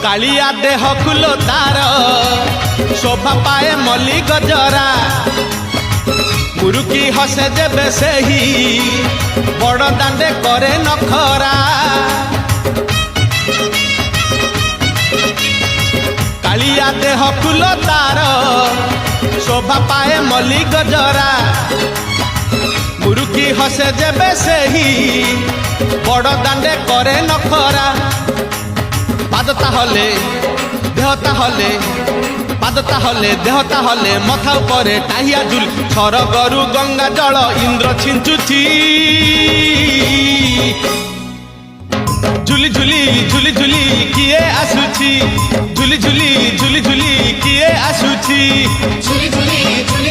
कालिया देह फुलो तार शोभा पाए मल्ली गजरा मुरुकी हसे जेबे सेही बड़ दांडे करे नखरा कालिया देह फुलो तार शोभा पाए मल्ली गजरा मुरुकी हसे जेबे सेही बड़ दांडे करे नखरा पादता हले देहता हले पादता हले देहता हले मथा उपरे टाहिया झुल सरगरु गंगा जल इंद्र छिंचुची झुली झुली झुली झुली किए आसुची झुली झुली झुली झुली किए आसुची झुली झुली झुली